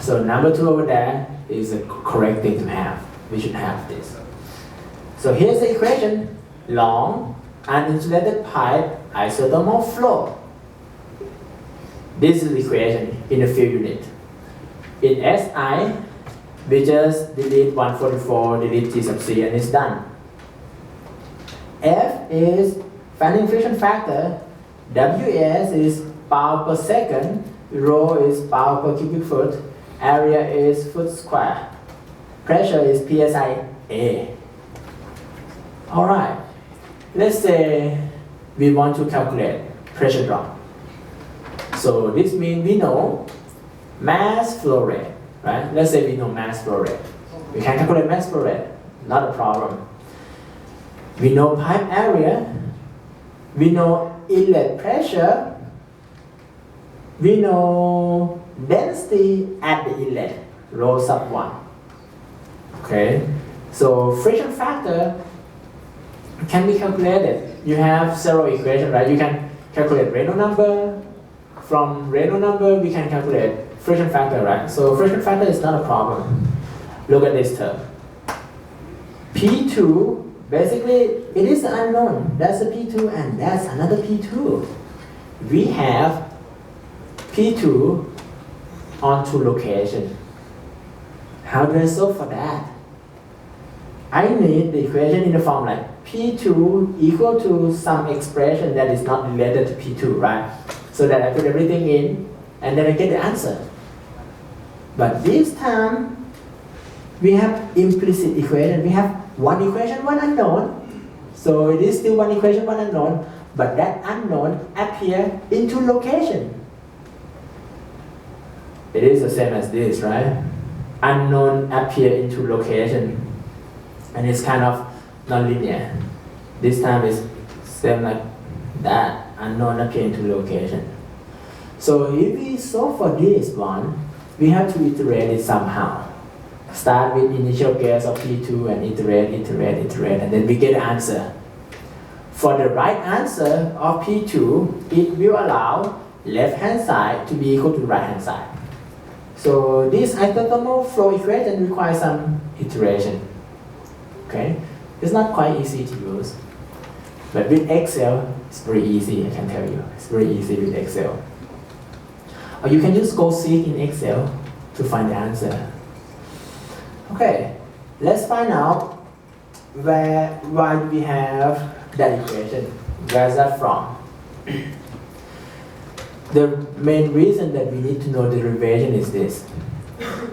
So number 2 over there is the correct thing to have. We should have this. So here's the equation. Long uninsulated pipe isothermal flow. This is the equation in the field unit. In SI, we just delete 144, delete G sub C, and it's done. F is fanning friction factor, WS is power per second, rho is power per cubic foot, area is foot square, pressure is PSI A. Alright, let's say we want to calculate pressure drop. So this means we know mass flow rate, right? Let's say we know mass flow rate. We can calculate mass flow rate, not a problem. We know pipe area, we know inlet pressure, we know density at the inlet, rho sub 1. Okay, so friction factor can be calculated. You have several equations, right? You can calculate Reynolds number. From Reynolds number, we can calculate friction factor, right? So friction factor is not a problem. Look at this term. P2, basically, it is the unknown. That's a P2 and that's another P2. We have P2 on 2 locations. How do I solve for that? I need the equation in the form like P2 equal to some expression that is not related to P2, right? So that I put everything in and then I get the answer. But this time, we have implicit equation. We have one equation, one unknown. So it is still one equation, one unknown, but that unknown appear in 2 locations. It is the same as this, right? Unknown appear in 2 locations. And it's kind of non-linear. This time is same like that, unknown appear in 2 locations. So if we solve for this one, we have to iterate it somehow. Start with initial guess of P2 and iterate, and then we get the answer. For the right answer of P2, it will allow left hand side to be equal to right hand side. So this isothermal flow equation requires some iteration. Okay, it's not quite easy to use, but with Excel, it's very easy. I can tell you, it's very easy with Excel. Or you can just go seek in Excel to find the answer. Okay, let's find out why we have that equation. Where's that from? The main reason that we need to know the derivation is this.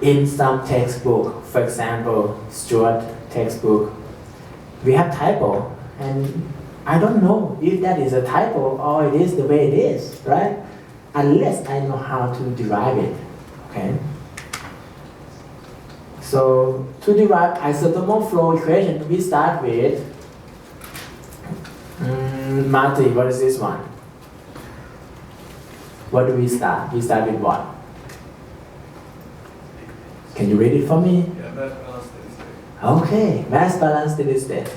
In some textbook, for example, Stuart textbook, we have typo, and I don't know if that is a typo or it is the way it is, right? Unless I know how to derive it, okay? So to derive isothermal flow equation, we start with Marty, what is this one? What do we start? We start with what? Can you read it for me? Yeah, mass balance steady state. Okay, mass balance steady state.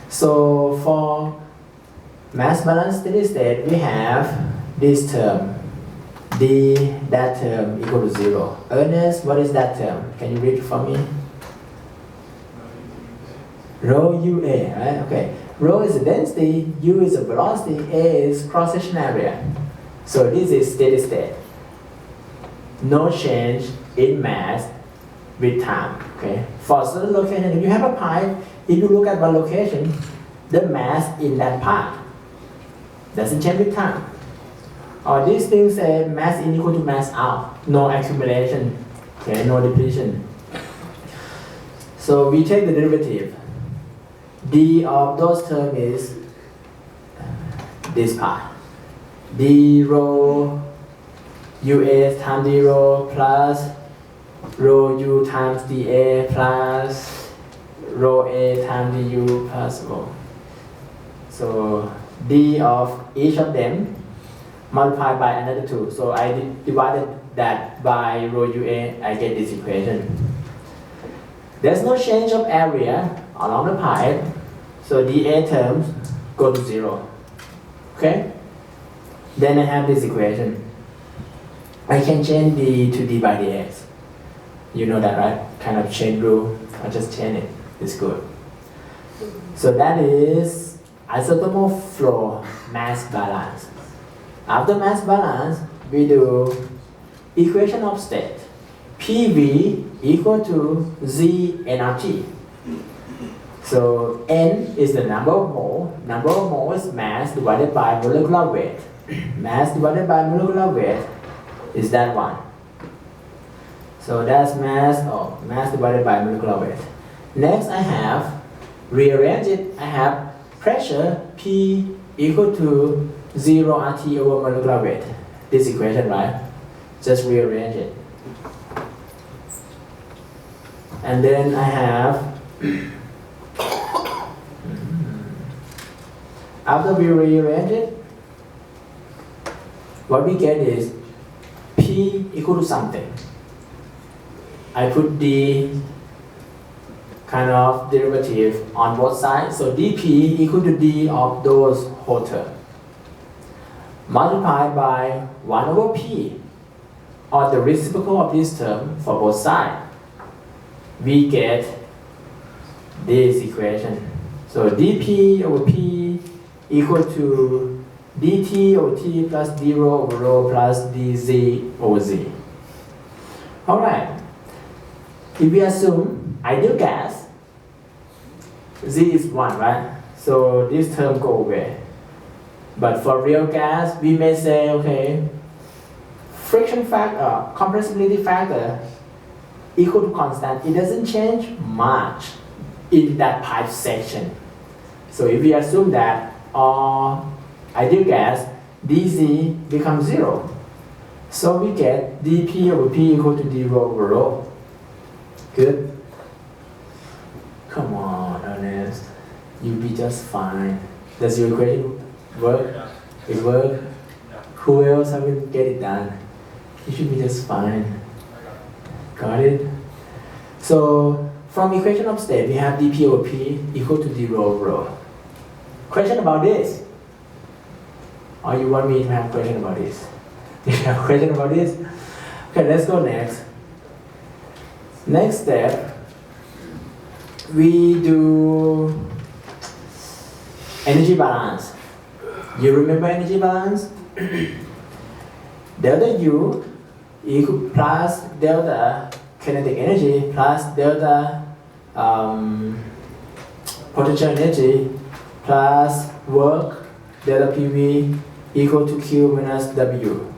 So for mass balance steady state, we have this term, that term equal to 0. Ernest, what is that term? Can you read it for me? Rho UA, right? Okay. Rho is the density, U is the velocity, A is cross-section area. So this is steady state. No change in mass with time. Okay. For a certain location, if you have a pipe, if you look at one location, the mass in that pipe doesn't change with time. Or these things say mass in equal to mass out. No accumulation. Okay, no depletion. So we take the derivative. D of those terms is this part. D rho UA times D rho plus rho U times dA plus rho A times du plus rho. So D of each of them multiplied by another 2. So I divided that by rho UA, I get this equation. There's no change of area along the pipe, so dA terms go to 0. Okay? Then I have this equation. I can change d to d by dx. You know that, right? Kind of chain rule. I just chain it. It's good. So that is isothermal flow mass balance. After mass balance, we do equation of state. PV equal to Z nRT. So N is the number of mole. Number of mole is mass divided by molecular weight. Mass divided by molecular weight is that one. So that's mass divided by molecular weight. Next I have, rearrange it, I have pressure P equal to 0 RT over molecular weight. This equation, right? Just rearrange it. And then I have, after we rearrange it, what we get is P equal to something. I put the kind of derivative on both sides. So dP equal to d of those whole term multiplied by 1 over p, or the reciprocal of this term for both sides. We get this equation. So dP over p equal to dt over t plus d rho over rho plus dz over z. Alright. If we assume ideal gas, Z is 1, right? So this term go away. But for real gas, we may say, okay, friction factor, compressibility factor equal to constant. It doesn't change much in that pipe section. So if we assume that ideal gas, dZ becomes 0. So we get dP over P equal to d rho over rho. Good? Come on, Ernest. You'll be just fine. Does your equation work? It works? Who else haven't get it done? You should be just fine. Got it? So, from equation of state, we have dP over P equal to d rho over rho. Question about this? Or you want me to have a question about this? You have a question about this? Okay, let's go next. Next step, we do energy balance. You remember energy balance? Delta U equal plus delta kinetic energy plus delta potential energy plus work delta PV equal to Q minus W.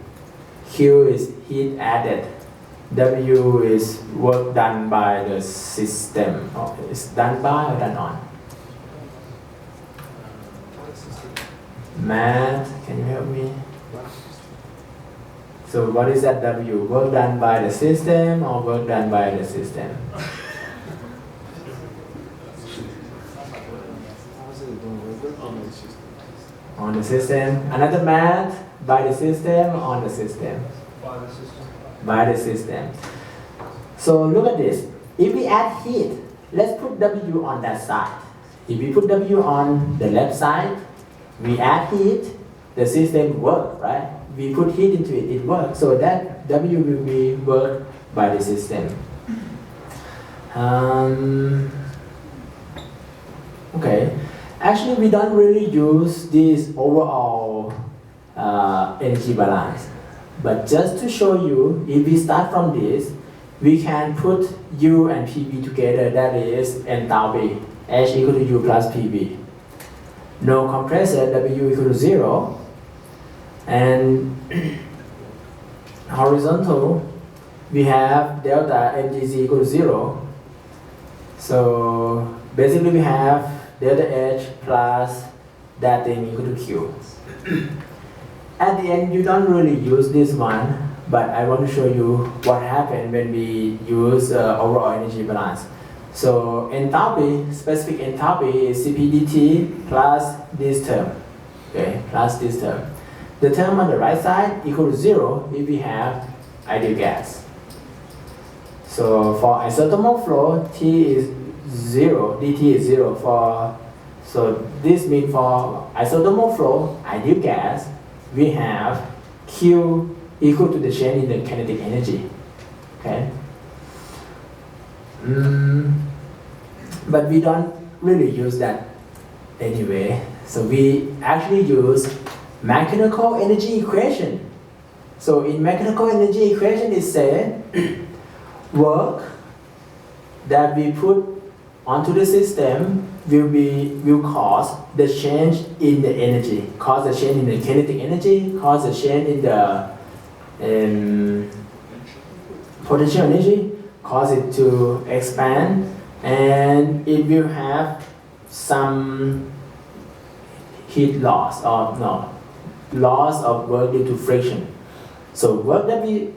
Q is heat added. W is work done by the system. Oh, it's done by or done on? Matt, can you help me? So what is that W? Work done by the system or work done by the system? On the system. Another math by the system, on the system. By the system. By the system. So look at this. If we add heat, let's put W on that side. If we put W on the left side, we add heat, the system works, right? We put heat into it, it works. So that W will be worked by the system. Okay. Actually, we don't really use this overall energy balance. But just to show you, if we start from this, we can put U and PV together, that is enthalpy, H equal to U plus PV. No compressor, W equal to 0. And horizontal, we have delta mgz equal to 0. So basically we have delta H plus that thing equal to Q. At the end, you don't really use this one, but I want to show you what happened when we use overall energy balance. So enthalpy, specific enthalpy is CPdT plus this term, okay, plus this term. The term on the right side equal to 0 if we have ideal gas. So for isothermal flow, T is 0, dt is 0 for, so this means for isothermal flow, ideal gas, we have Q equal to the change in the kinetic energy, okay? But we don't really use that anyway. So we actually use mechanical energy equation. So in mechanical energy equation it said work that we put onto the system will cause the change in the energy, cause the change in the kinetic energy, cause the change in the potential energy, cause it to expand, and it will have some heat loss or no loss of work due to friction. So work that we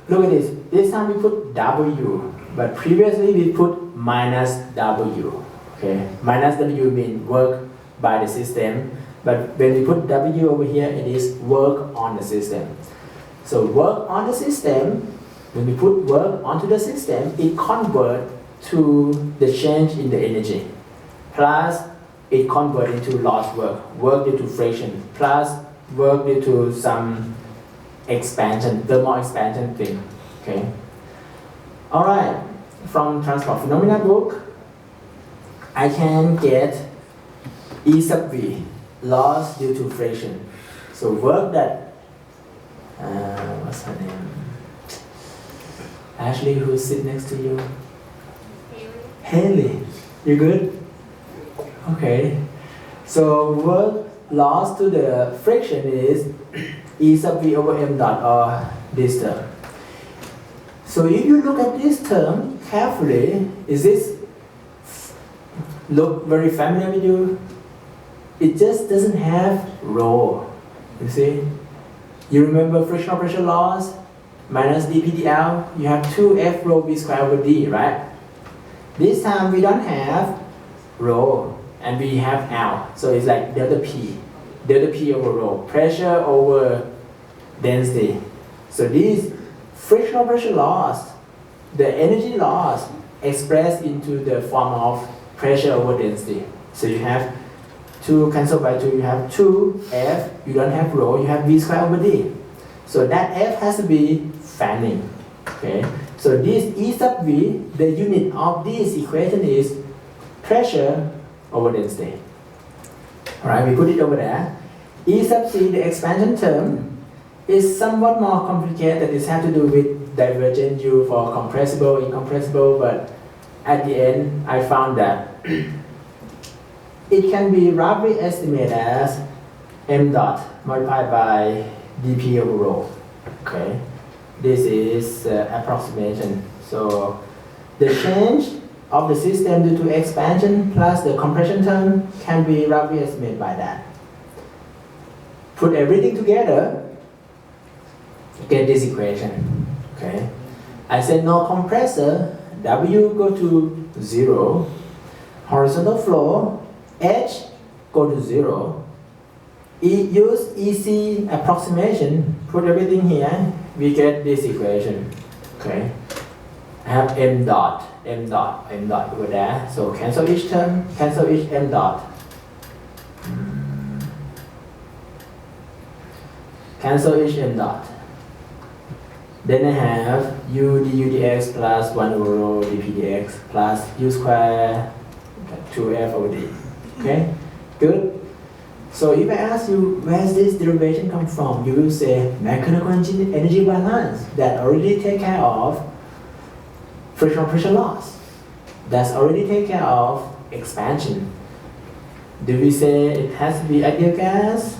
look at this time we put W, but previously we put minus W. Okay, minus W means work by the system, but when we put W over here, it is work on the system. So work on the system, when we put work onto the system, it converts to the change in the energy, plus it converts into lost work due to friction, plus work due to some expansion, thermal expansion thing. Okay. All right. From transport phenomena book, I can get E sub V, loss due to friction. So work that, what's her name? Ashley, who sit next to you? Haley. You good? Okay. So work loss to the friction is E sub V over m dot, or this term. So if you look at this term carefully, is this look very familiar with you? It just doesn't have rho. You see? You remember frictional pressure loss minus dPdL? You have 2F rho V squared over D, right? This time we don't have rho and we have L. So it's like delta P over rho, pressure over density. So this frictional pressure loss, the energy loss expressed into the form of pressure over density. So you have 2 cancelled by 2, you have 2F, you don't have rho, you have V squared over D. So that F has to be fanning. Okay. So this E sub V, the unit of this equation is pressure over density. Alright, we put it over there. E sub C, the expansion term, is somewhat more complicated. It has to do with divergent U for compressible, incompressible, but at the end I found that it can be roughly estimated as m dot multiplied by dP over rho. Okay, this is approximation. So the change of the system due to expansion plus the compression term can be roughly estimated by that. Put everything together, get this equation. Okay, I said no compressor, W go to 0, horizontal flow, H go to 0. Use EC approximation, put everything here, we get this equation. Okay, I have m dot over there, so cancel each term, cancel each m dot. Cancel each m dot. Then I have u du dx plus 1 over rho dp dx plus u square 2f over d. Okay, good. So if I ask you where's this derivation come from, you will say mechanical energy balance that already take care of frictional pressure loss. That's already take care of expansion. Do we say it has to be ideal gas?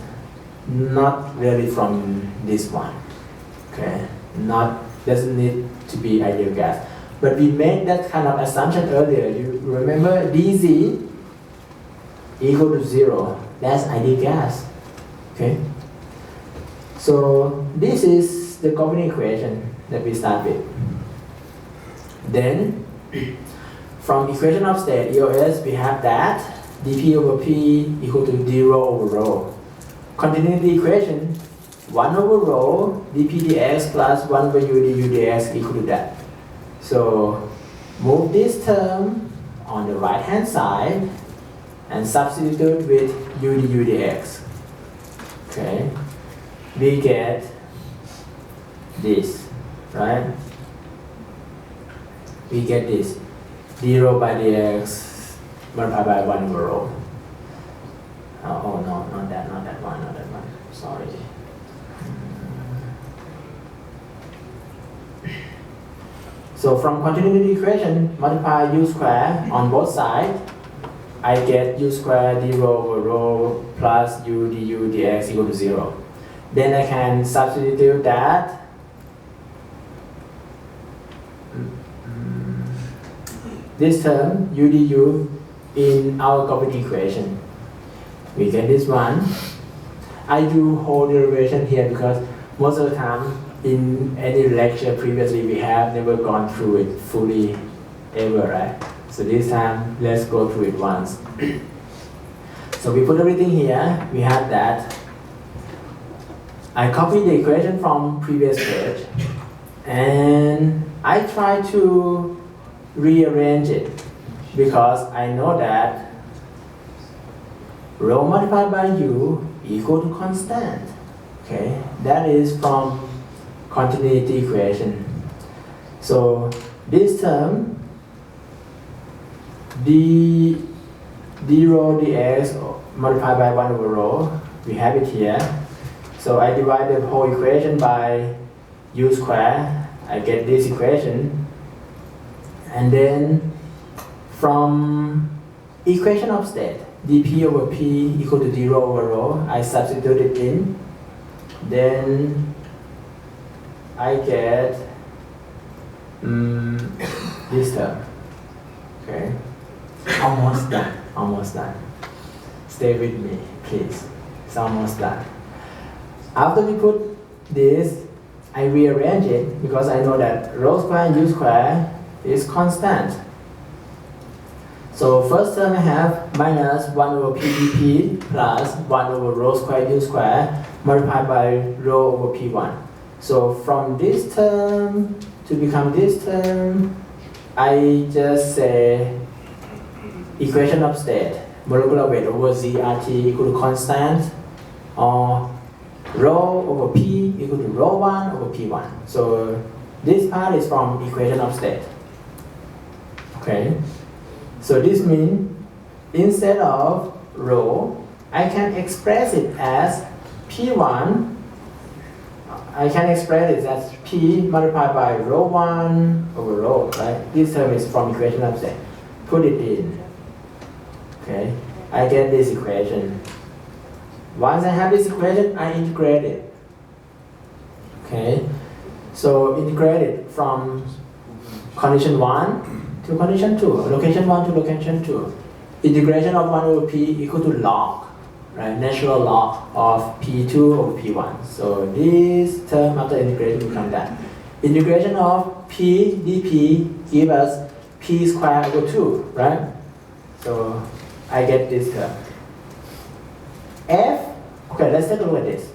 Not really from this one. Okay, doesn't need to be ideal gas. But we made that kind of assumption earlier. You remember dz equal to 0. That's ideal gas. Okay. So this is the governing equation that we start with. Then from equation of state EOS we have that dP over P equal to d rho over rho. Continuing the equation, 1 over rho dP dx plus 1 over u du dx equal to that. So move this term on the right hand side and substitute with u du dx. Okay, we get this, right? We get this. d rho by dx multiplied by 1 over rho. Oh no, not that one. Sorry. So from continuity equation, multiply u square on both sides. I get u square d rho over rho plus u du dx equal to 0. Then I can substitute that. This term u du in our coefficient equation. We get this one. I do whole derivation here because most of the time in any lecture previously we have never gone through it fully ever, right? So this time let's go through it once. So we put everything here, we have that. I copied the equation from previous page and I try to rearrange it because I know that rho multiplied by u equal to constant. Okay, that is from continuity equation. So this term d rho dx multiplied by 1 over rho, we have it here. So I divide the whole equation by u square, I get this equation, and then from equation of state dp over p equal to d rho over rho, I substitute it in, then I get this term. Okay, almost done. Stay with me, please. It's almost done. After we put this, I rearrange it because I know that rho square and u square is constant. So first term I have minus 1 over p dp plus 1 over rho square u square multiplied by rho over p1. So from this term to become this term, I just say equation of state, molecular weight over ZRT equal to constant, or rho over p equal to rho 1 over p1. So this part is from equation of state. Okay. So this means instead of rho, I can express it as p1. I can express it as p multiplied by rho 1 over rho, right? This term is from equation of state. Put it in. Okay, I get this equation. Once I have this equation, I integrate it. Okay, so integrate it from condition 1 to condition 2, location 1 to location 2. Integration of 1 over p equal to log, right? Natural log of p2 over p1. So this term after integration becomes that. Integration of p dp gives us p squared over 2, right? So I get this term. Okay, let's take a look at this.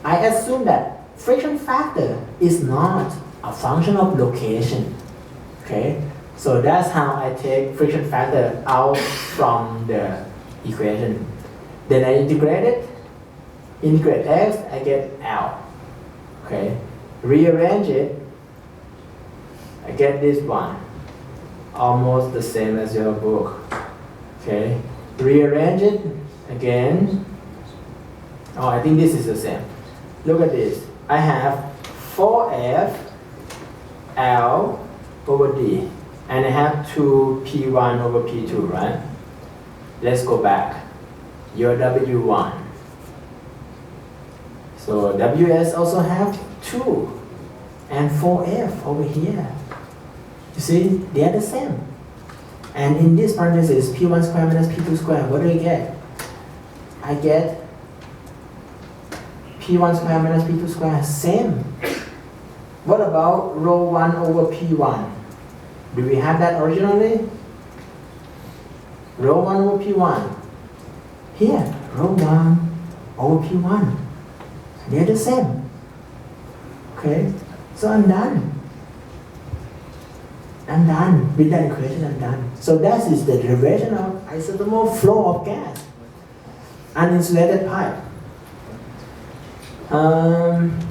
I assume that friction factor is not a function of location. Okay, so that's how I take friction factor out from the equation. Then I integrate it, integrate x, I get L. Okay, rearrange it, I get this one. Almost the same as your book. Okay, rearrange it again. Oh, I think this is the same. Look at this. I have 4f L over D, and I have 2p1 over p2, right? Let's go back. Your W1. So WS also have 2 and 4f over here. You see, they are the same. And in this parenthesis, p1 square minus p2 square, what do I get? I get p1 square minus p2 square, same. What about rho 1 over p1? Do we have that originally? Rho 1 over p1. Here, rho 1 over p1. They're the same. Okay, so I'm done. I'm done with that equation, I'm done. So that is the derivation of isothermal flow of gas. Uninsulated pipe.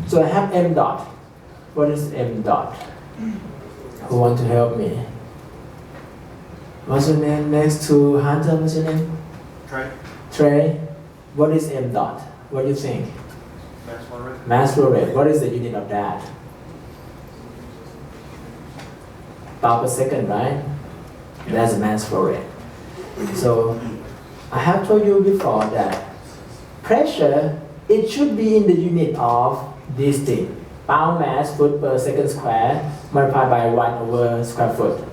So I have m dot. What is m dot? Who want to help me? What's your name next to Hunter? What's your name? Trey. Trey. What is m dot? What do you think? Mass flow rate. Mass flow rate. What is the unit of that? Power per second, right? That's mass flow rate. So I have told you before that pressure, it should be in the unit of this thing. Pound mass foot per second square multiplied by 1 over square foot.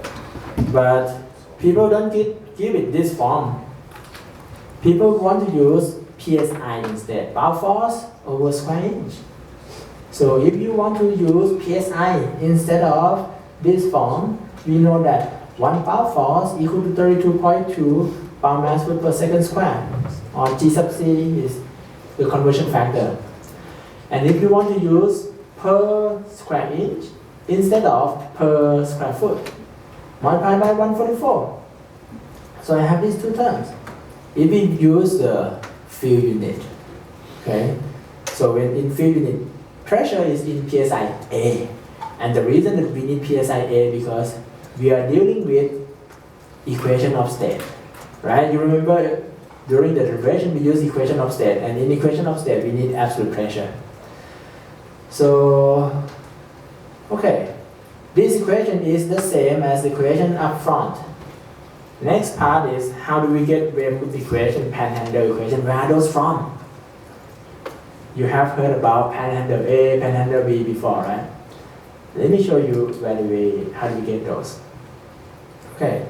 But people don't give it this form. People want to use PSI instead, power force over square inch. So if you want to use PSI instead of this form, we know that 1 power force equal to 32.2 pound mass foot per second square, or G sub C is the conversion factor. And if you want to use per square inch instead of per square foot, multiplied by 144. So I have these two terms. If we use the field unit, okay, so when in field unit, pressure is in PSI A. And the reason that we need PSI A because we are dealing with equation of state, right? You remember during the derivation we use equation of state, and in equation of state we need absolute pressure. So, okay, this equation is the same as the equation up front. Next part is how do we get Weymouth equation, Panhandle equation? Where are those from? You have heard about Panhandle A, Panhandle B before, right? Let me show you how do we get those. Okay.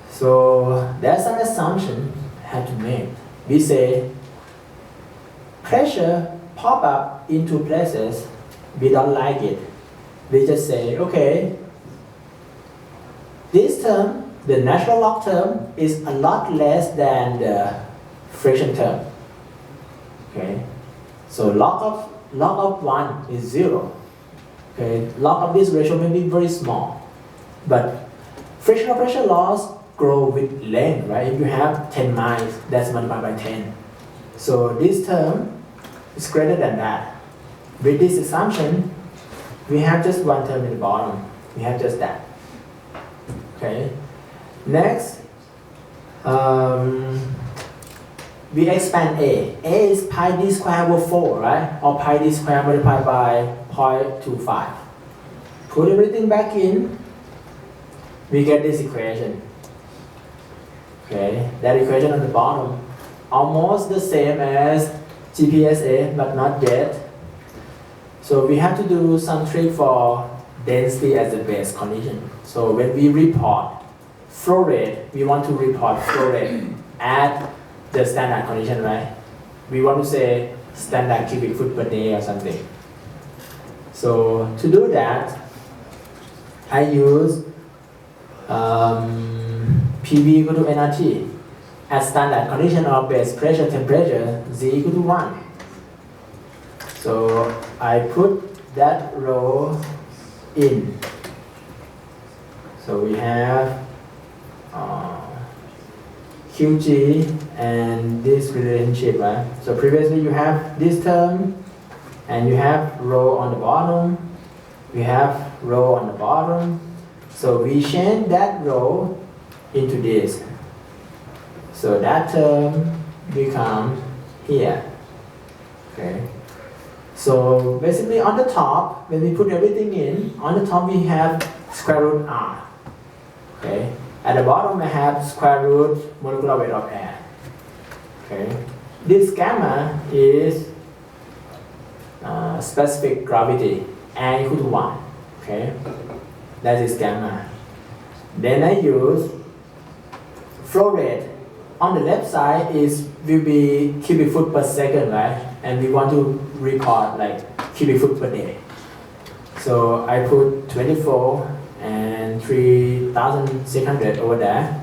So there's an assumption I have to make. We say pressure pop up into places we don't like it. We just say, okay, this term, the natural log term, is a lot less than the friction term. Okay, so log of 1 is 0. Okay, log of this ratio may be very small, but frictional pressure loss grow with length, right? If you have 10 miles, that's multiplied by 10. So this term is greater than that. With this assumption, we have just one term in the bottom. We have just that. Okay. Next, we expand A. A is pi d squared over 4, right? Or pi d squared multiplied by 0.25. Put everything back in, we get this equation. Okay, that equation on the bottom, almost the same as GPSA, but not yet. So we have to do some trick for density as the base condition. So when we report flow rate, we want to report flow rate at the standard condition, right? We want to say standard cubic foot per day or something. So to do that, I use PV equal to nRT at standard condition of base pressure temperature Z equal to 1. So I put that row in. So we have QG and this relationship, right? So previously you have this term and you have row on the bottom. We have row on the bottom. So we change that row into this. So that term becomes here. Okay. So basically on the top, when we put everything in, on the top we have square root R. Okay. At the bottom I have square root molecular weight of air. Okay. This gamma is specific gravity, air equal to 1. Okay. That is gamma. Then I use flow rate. On the left side will be cubic foot per second, right? And we want to record like cubic foot per day. So I put 24 and 3,600 over there.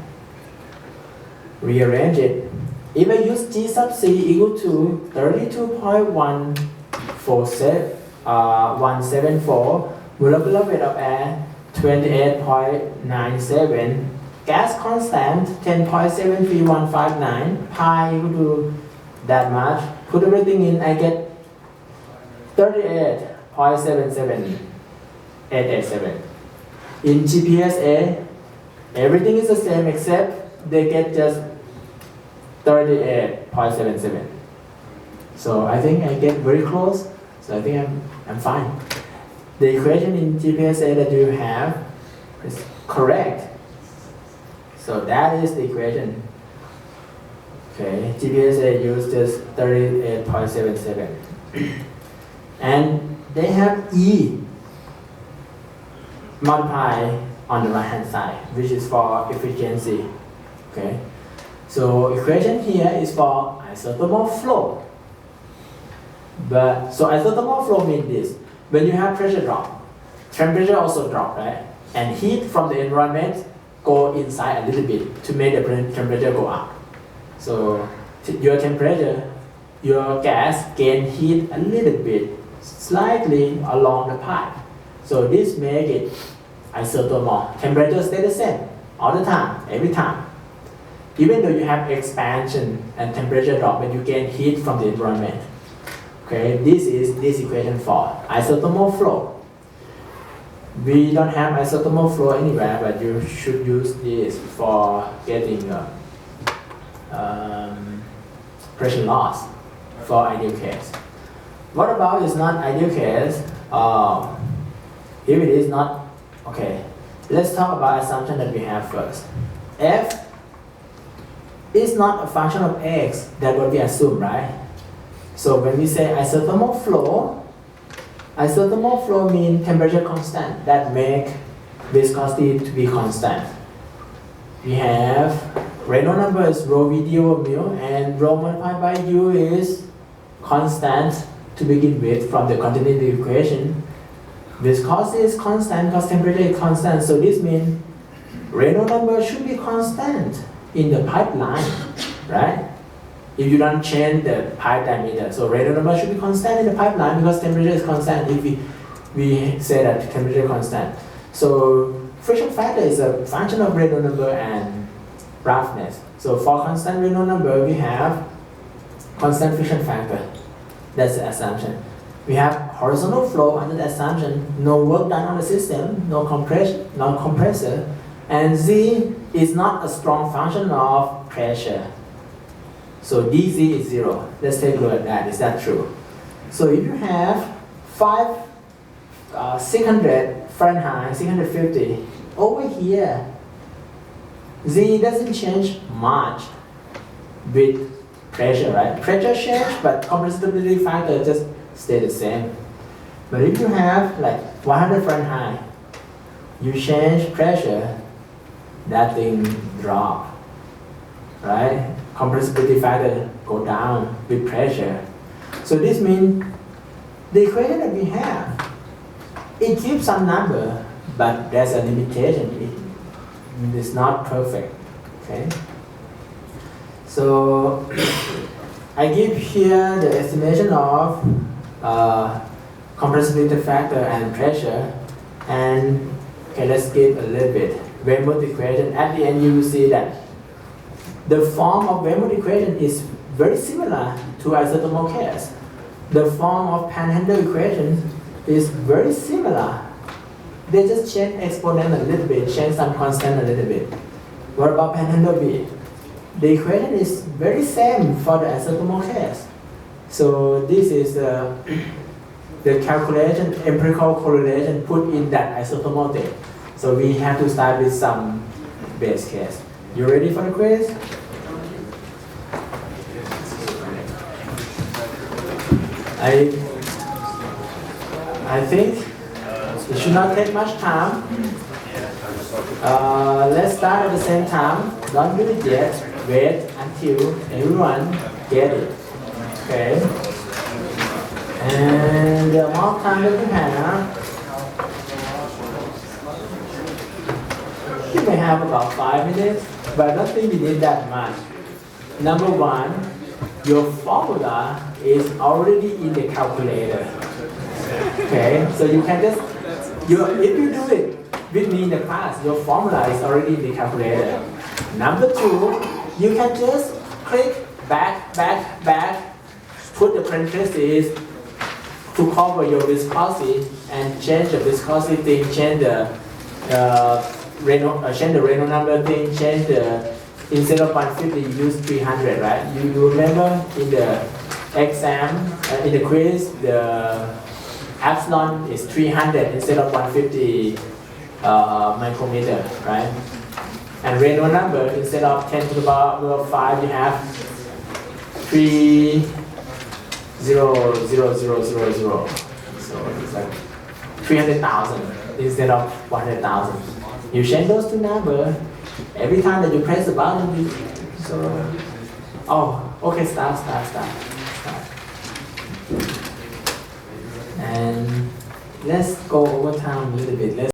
Rearrange it. If I use G sub C equal to 32.174 molecular weight of air, 28.97, gas constant 10.73159, pi equal to that much. Put everything in, I get 38.77887. In GPSA, Everything is the same except they get just 38.77. So I think I get very close. So I think I'm fine. The equation in GPSA that you have is correct. So that is the equation. Okay, GPSA uses 38.77. And they have E multiply on the right hand side, which is for efficiency. Okay, so equation here is for isothermal flow. But so isothermal flow means this: when you have pressure drop, temperature also drop, right? And heat from the environment go inside a little bit to make the temperature go up. So your temperature, your gas gain heat a little bit, slightly along the pipe. So this make it isothermal. Temperature stay the same all the time, every time. Even though you have expansion and temperature drop, but you gain heat from the environment. Okay, this is this equation for isothermal flow. We don't have isothermal flow anywhere, but you should use this for getting pressure loss for ideal case. What about is not ideal case? If it is not, okay, let's talk about assumption that we have first. F is not a function of x, that's what we assume, right? So when we say isothermal flow means temperature constant, that make viscosity to be constant. We have Reynolds number is rho VD over mu, and rho multiplied by U is constant to begin with from the continuity equation. Viscosity is constant because temperature is constant, so this means Reynolds number should be constant in the pipeline, right? If you don't change the pipe diameter, so Reynolds number should be constant in the pipeline because temperature is constant. If we say that temperature is constant, so friction factor is a function of Reynolds number and roughness. So for constant Reynolds number, we have constant friction factor. That's the assumption. We have horizontal flow under the assumption, no work done on the system, no compression, no compressor, and Z is not a strong function of pressure. So dz is 0. Let's take a look at that. Is that true? So if you have 600 Fahrenheit, 650, over here, Z doesn't change much with pressure, right? Pressure change, but compressibility factor just stay the same. But if you have like 100 Fahrenheit, you change pressure, that thing drop, right? Compressibility factor go down with pressure. So this means the equation that we have, it gives some number, but there's a limitation. It is not perfect. Okay. So I give here the estimation of compressibility factor and pressure, and okay, let's give a little bit. Weymouth equation. At the end, you will see that the form of Weymouth equation is very similar to isothermal case. The form of Panhandle equation is very similar. They just change exponent a little bit, change some constant a little bit. What about Panhandle B? The equation is very same for the isothermal case. So this is the calculation, empirical correlation put in that isothermal thing. So we have to start with some base case. You ready for the quiz? I think it should not take much time. Let's start at the same time. Don't do it yet. Wait until everyone get it. Okay. And the amount of time that you have, you may have about 5 minutes, but I don't think you need that much. Number one, your formula is already in the calculator. Okay, so you can just, if you do it with me in the class, your formula is already in the calculator. Number two, you can just click back, put the parentheses to cover your viscosity and change the viscosity thing, change the change the Renault number thing, change the, instead of 150, you use 300, right? You remember in the exam, in the quiz, the epsilon is 300 instead of 150 micrometer, right? And Renault number, instead of 10 to the power 5, you have 30000. So it's like 300,000 instead of 100,000. You change those two numbers every time that you press the button. So, oh, okay, start. And let's go over time a little bit.